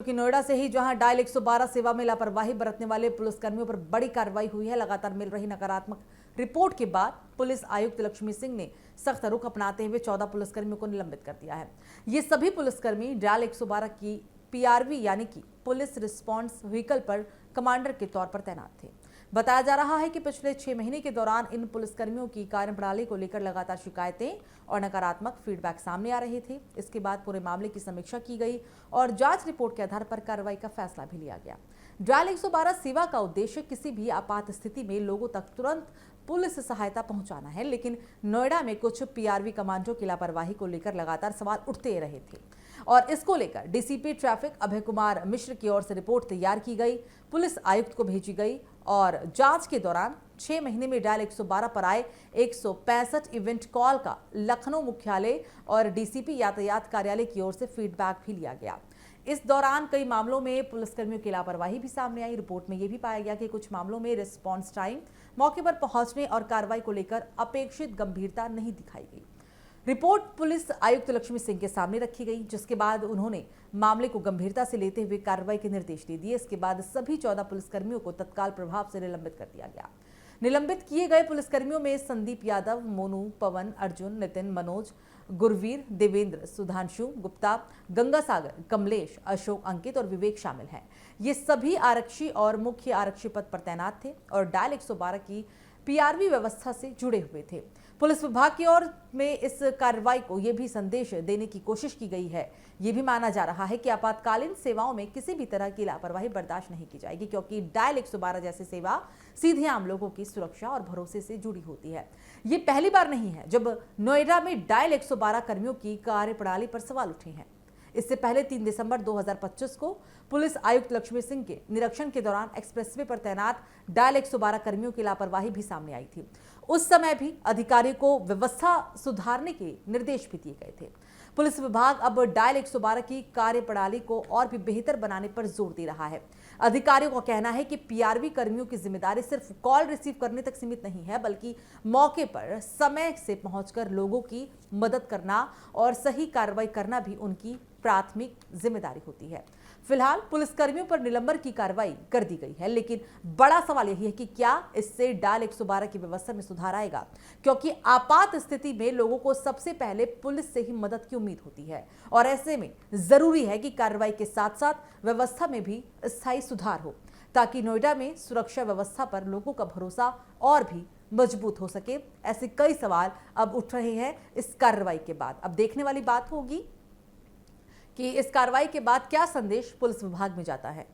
कि नोएडा से ही जहां डायल 112 सेवा में लापरवाही बरतने वाले पुलिसकर्मियों पर बड़ी कार्रवाई हुई है। लगातार मिल रही नकारात्मक रिपोर्ट के बाद पुलिस आयुक्त लक्ष्मी सिंह ने सख्त रुख अपनाते हुए 14 पुलिसकर्मियों को निलंबित कर दिया है। ये सभी पुलिसकर्मी डायल 112 की पीआरवी यानी कि पुलिस रिस्पांस व्हीकल पर कमांडर के तौर पर तैनात थे। बताया जा रहा है कि पिछले 6 महीने के दौरान इन पुलिसकर्मियों की कार्यप्रणाली को लेकर लगातार शिकायतें और नकारात्मक फीडबैक सामने आ रहे थे। इसके बाद पूरे मामले की समीक्षा की गई और जांच रिपोर्ट के आधार पर कार्रवाई का फैसला भी लिया गया। डायल 112 सेवा का उद्देश्य किसी भी आपात स्थिति में लोगों तक तुरंत पुलिस सहायता पहुंचाना है, लेकिन नोएडा में कुछ पीआरवी कमांडरों की लापरवाही को लेकर लगातार सवाल उठते रहे थे और इसको लेकर डीसीपी ट्रैफिक अभय कुमार मिश्र की ओर से रिपोर्ट तैयार की गई, पुलिस आयुक्त को भेजी गई और जांच के दौरान 6 महीने में डायल 112 पर आए 165 इवेंट कॉल का लखनऊ मुख्यालय और डीसीपी यातायात कार्यालय की ओर से फीडबैक भी लिया गया। इस दौरान कई मामलों में पुलिसकर्मियों की लापरवाही भी सामने आई। रिपोर्ट में यह भी पाया गया कि कुछ मामलों में रिस्पांस टाइम, मौके पर पहुंचने और कार्रवाई को लेकर अपेक्षित गंभीरता नहीं दिखाई गई। रिपोर्ट पुलिस आयुक्त लक्ष्मी सिंह के सामने रखी गई, जिसके बाद उन्होंने मामले को गंभीरता से लेते हुए कार्रवाई के निर्देश दे दिए। इसके बाद सभी 14 पुलिसकर्मियों को तत्काल प्रभाव से निलंबित कर दिया गया। निलंबित किए गए पुलिसकर्मियों में संदीप यादव, मोनू, पवन, अर्जुन, नितिन, मनोज, गुरवीर, देवेंद्र, सुधांशु गुप्ता, गंगा सागर, कमलेश, अशोक, अंकित और विवेक शामिल हैं। ये सभी आरक्षी और मुख्य आरक्षी पद पर तैनात थे और डायल 112 की पीआरवी व्यवस्था से जुड़े हुए थे। पुलिस विभाग की ओर में इस कार्रवाई को यह भी संदेश देने की कोशिश की गई है। यह भी माना जा रहा है कि आपातकालीन सेवाओं में किसी भी तरह की लापरवाही बर्दाश्त नहीं की जाएगी, क्योंकि डायल 112 जैसी सेवा सीधे आम लोगों की सुरक्षा और भरोसे से जुड़ी होती है। ये पहली बार नहीं है जब नोएडा में डायल 112 कर्मियों की कार्यप्रणाली पर सवाल उठे हैं। इससे पहले 3 दिसंबर 2025 को पुलिस आयुक्त लक्ष्मी सिंह के निरीक्षण के दौरान एक्सप्रेसवे पर तैनात डायल 112 कर्मियों की लापरवाही भी सामने आई थी। उस समय भी अधिकारियों को व्यवस्था सुधारने के निर्देश भी दिए गए थे। पुलिस विभाग अब डायल 112 की कार्यप्रणाली को और भी बेहतर बनाने पर जोर दे रहा है। अधिकारियों का कहना है कि पीआरवी कर्मियों की जिम्मेदारी सिर्फ कॉल रिसीव करने तक सीमित नहीं है, बल्कि मौके पर समय से पहुंचकर लोगों की मदद करना और सही कार्रवाई करना भी उनकी प्राथमिक जिम्मेदारी होती है। फिलहाल पुलिसकर्मियों पर निलंबन की कार्रवाई कर दी गई है, लेकिन बड़ा सवाल यही है कि क्या इससे डायल 112 की व्यवस्था में सुधार आएगा, क्योंकि आपात स्थिति में लोगों को सबसे पहले पुलिस से ही मदद की उम्मीद होती है और ऐसे में जरूरी है कि कार्रवाई के साथ साथ व्यवस्था में भी स्थायी सुधार हो, ताकि नोएडा में सुरक्षा व्यवस्था पर लोगों का भरोसा और भी मजबूत हो सके। ऐसे कई सवाल अब उठ रहे हैं इस कार्रवाई के बाद। अब देखने वाली बात होगी कि इस कार्रवाई के बाद क्या संदेश पुलिस विभाग में जाता है।